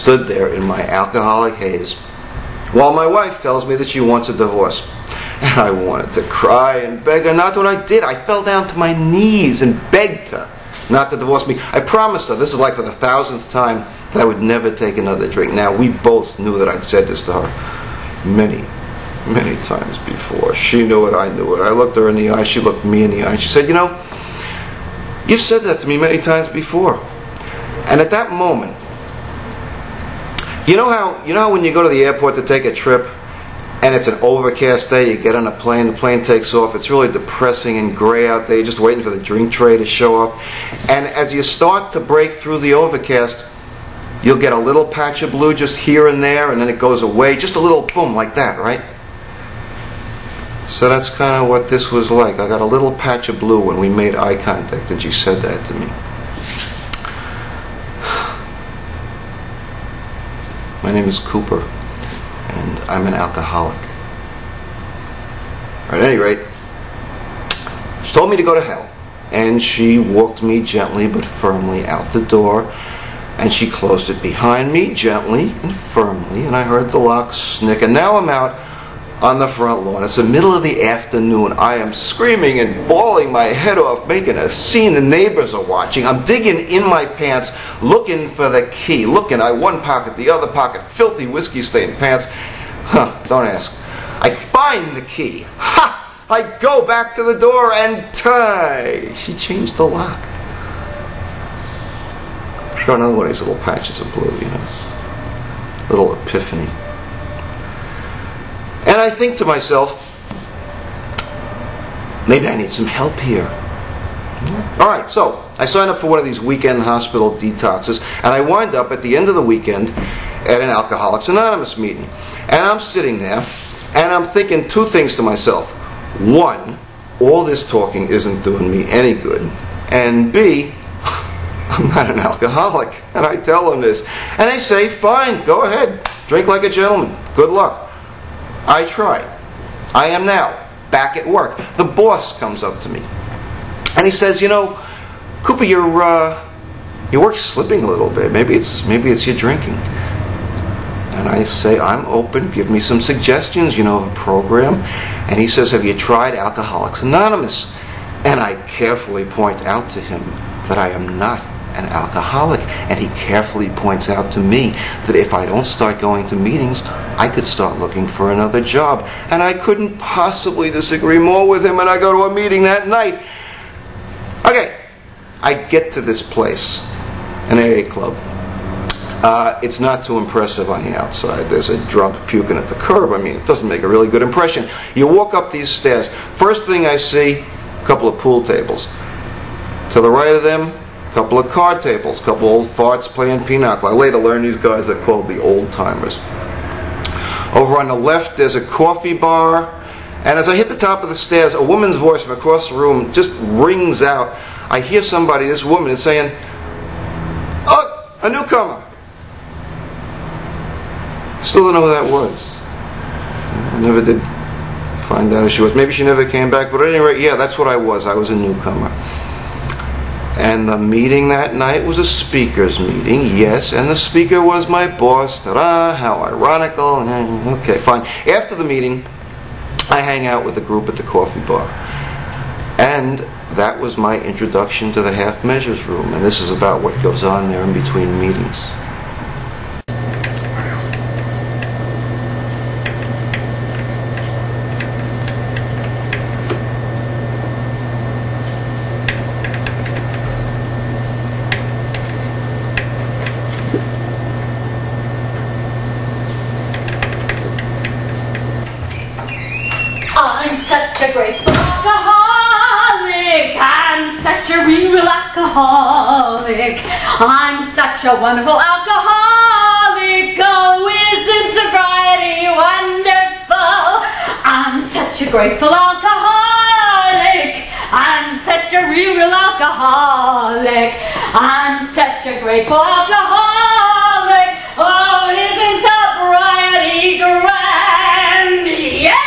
stood there in my alcoholic haze while my wife tells me that she wants a divorce. And I wanted to cry and beg her not to, and I did. I fell down to my knees and begged her not to divorce me. I promised her, this is like for the 1000th time, that I would never take another drink. Now, we both knew that I'd said this to her many times before. She knew it, I knew it. I looked her in the eye, she looked me in the eye. She said, you know, you've said that to me many times before. And at that moment, you know how when you go to the airport to take a trip, and it's an overcast day, you get on a plane, the plane takes off, it's really depressing and gray out there, you're just waiting for the drink tray to show up. And as you start to break through the overcast, you'll get a little patch of blue just here and there, and then it goes away, just a little boom like that, right? So that's kind of what this was like. I got a little patch of blue when we made eye contact and she said that to me. My name is Cooper, and I'm an alcoholic. At any rate, she told me to go to hell, and she walked me gently but firmly out the door, and she closed it behind me gently and firmly, and I heard the lock snick, and now I'm out on the front lawn. It's the middle of the afternoon. I am screaming and bawling my head off, making a scene. The neighbors are watching. I'm digging in my pants, looking for the key. Looking, one pocket, the other pocket, filthy whiskey-stained pants. Don't ask. I find the key. Ha! I go back to the door and tie. She changed the lock. Show another one of these little patches of blue, you know. Little epiphany. And I think to myself, maybe I need some help here. Alright, so I signed up for one of these weekend hospital detoxes, and I wind up at the end of the weekend at an Alcoholics Anonymous meeting. And I'm sitting there, and I'm thinking two things to myself. One, all this talking isn't doing me any good. And B, I'm not an alcoholic. And I tell them this. And they say, fine, go ahead. Drink like a gentleman. Good luck. I try. I am now back at work. The boss comes up to me and he says, you know, Cooper, your work's slipping a little bit. Maybe it's your drinking. And I say, I'm open. Give me some suggestions, you know, of a program. And he says, have you tried Alcoholics Anonymous? And I carefully point out to him that I am not an alcoholic, and he carefully points out to me that if I don't start going to meetings, I could start looking for another job. And I couldn't possibly disagree more with him, and I go to a meeting that night. Okay, I get to this place, an AA club. It's not too impressive on the outside. There's a drunk puking at the curb. I mean, it doesn't make a really good impression. You walk up these stairs. First thing I see, a couple of pool tables. To the right of them, couple of card tables, couple old farts playing pinochle. I later learned these guys are called the old timers. Over on the left there's a coffee bar, and as I hit the top of the stairs, a woman's voice from across the room just rings out. I hear somebody, this woman is saying, oh, a newcomer. Still don't know who that was. I never did find out who she was. Maybe she never came back, but at any rate, yeah, that's what I was. I was a newcomer. And the meeting that night was a speaker's meeting, yes, and the speaker was my boss. Ta-da, how ironical. Okay, fine. After the meeting, I hang out with the group at the coffee bar. And that was my introduction to the Half Measures room, and this is about what goes on there in between meetings. I'm such a grateful alcoholic. I'm such a real alcoholic. I'm such a wonderful alcoholic. Oh, isn't sobriety wonderful? I'm such a grateful alcoholic. I'm such a real alcoholic. I'm such a grateful alcoholic. Oh, isn't sobriety grand? Yeah!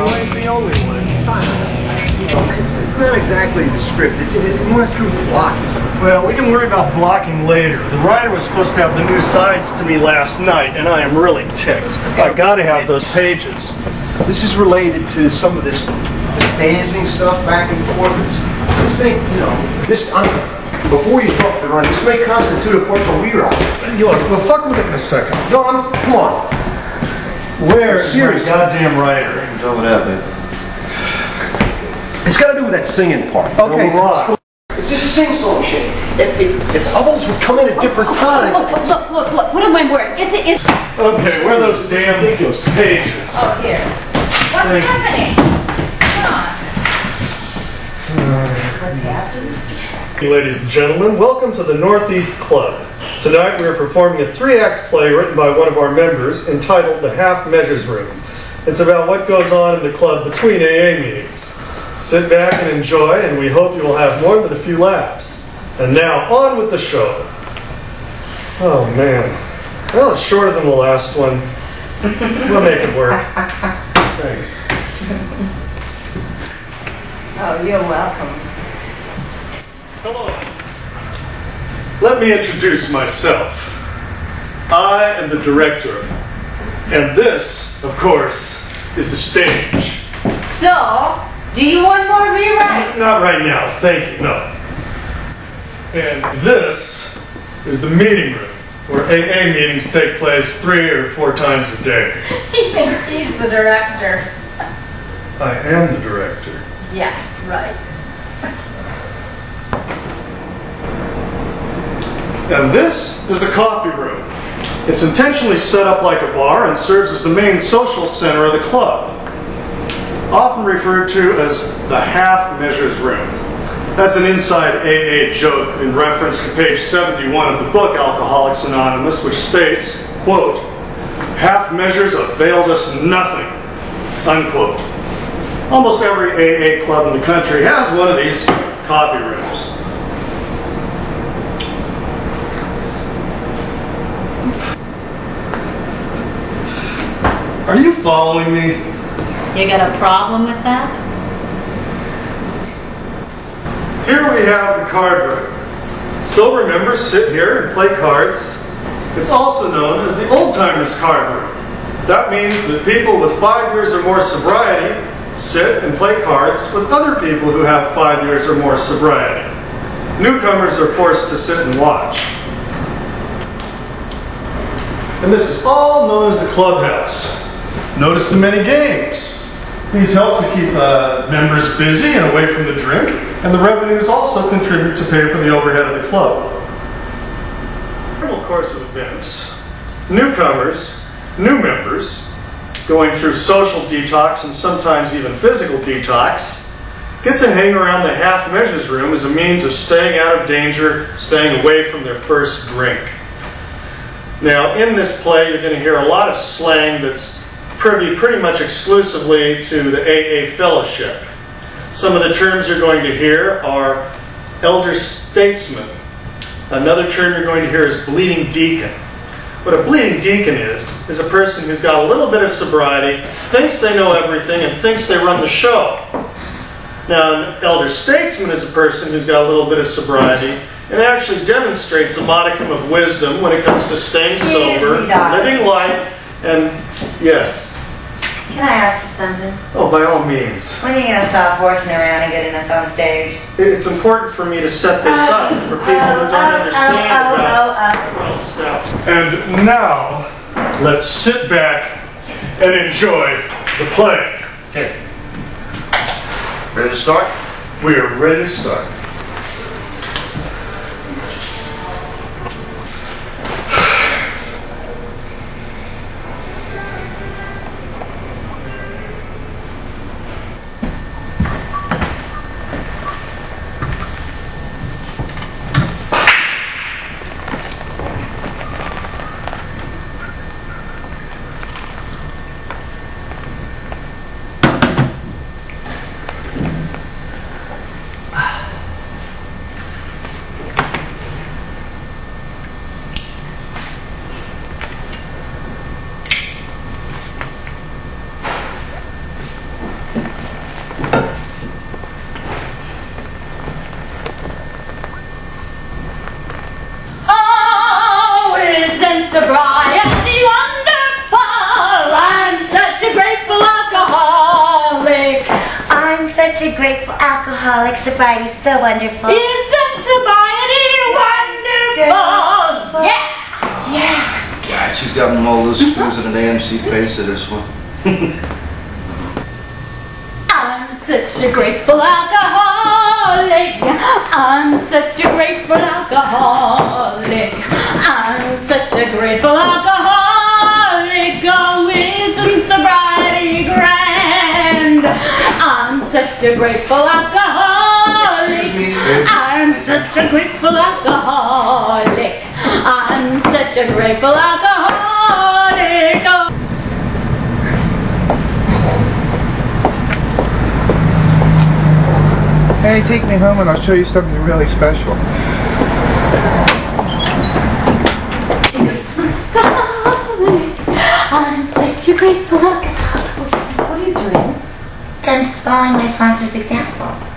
You ain't the only one. It's not exactly the script. It's more through blocking. Well, we can worry about blocking later. The writer was supposed to have the new sides to me last night, and I am really ticked. I gotta have those pages. This is related to some of this dancing stuff back and forth. This thing, you know, before you talk to Ron, this may constitute a partial rewrite. Look, we'll fuck with it in a second. No, come on. Where's my goddamn writer? Done with that, man. It's got to do with that singing part. Okay, it's just sing-song shit. If others would come in at different times. Look, what am I wearing? Okay, where are those damn pages? Oh, here. What's happening? Come on. What's happening? Ladies and gentlemen, welcome to the Northeast Club. Tonight we are performing a 3-act play written by one of our members entitled The Half Measures Room. It's about what goes on in the club between AA meetings. Sit back and enjoy, and we hope you will have more than a few laughs. And now, on with the show. Oh man. Well, it's shorter than the last one. We'll make it work. Thanks. Oh, you're welcome. Hello. Let me introduce myself. I am the director, and this, of course, is the stage. So, do you want more rewrite? Not right now, thank you, no. And this is the meeting room, where AA meetings take place 3 or 4 times a day. He thinks he's the director. I am the director. Yeah, right. And this is the coffee room. It's intentionally set up like a bar and serves as the main social center of the club. Often referred to as the half measures room. That's an inside AA joke in reference to page 71 of the book Alcoholics Anonymous, which states, quote, "Half measures availed us nothing," unquote. Almost every AA club in the country has one of these coffee rooms. Are you following me? You got a problem with that? Here we have the card room. Sober members sit here and play cards. It's also known as the old-timers card room. That means that people with 5 years or more sobriety sit and play cards with other people who have 5 years or more sobriety. Newcomers are forced to sit and watch. And this is all known as the clubhouse. Notice the many games. These help to keep members busy and away from the drink, and the revenues also contribute to pay for the overhead of the club. In the normal course of events, newcomers, new members, going through social detox and sometimes even physical detox, get to hang around the half measures room as a means of staying out of danger, staying away from their first drink. Now, in this play, you're going to hear a lot of slang that's privy pretty much exclusively to the AA fellowship. Some of the terms you're going to hear are elder statesman. Another term you're going to hear is bleeding deacon. What a bleeding deacon is a person who's got a little bit of sobriety, thinks they know everything, and thinks they run the show. Now, an elder statesman is a person who's got a little bit of sobriety and actually demonstrates a modicum of wisdom when it comes to staying sober, living life, and yes. Can I ask you something? Oh, by all means. When are you going to stop horsing around and getting us on stage? It's important for me to set this up for people who don't understand about 12 steps. And now, let's sit back and enjoy the play. Okay. Ready to start? We are ready to start. such a grateful alcoholic. Sobriety's so wonderful. Isn't sobriety wonderful? Yeah! Yeah. God, she's got them all loose screws at an AMC pace of this one. I'm such a grateful alcoholic. I'm such a grateful alcoholic. I'm such a grateful alcoholic. Oh, isn't sobriety grand? I'm such a grateful alcoholic. Excuse me, I'm such a grateful alcoholic. I'm such a grateful alcoholic. Oh. Hey, take me home and I'll show you something really special. I'm such a grateful alcoholic. What are you doing? I'm just following my sponsor's example.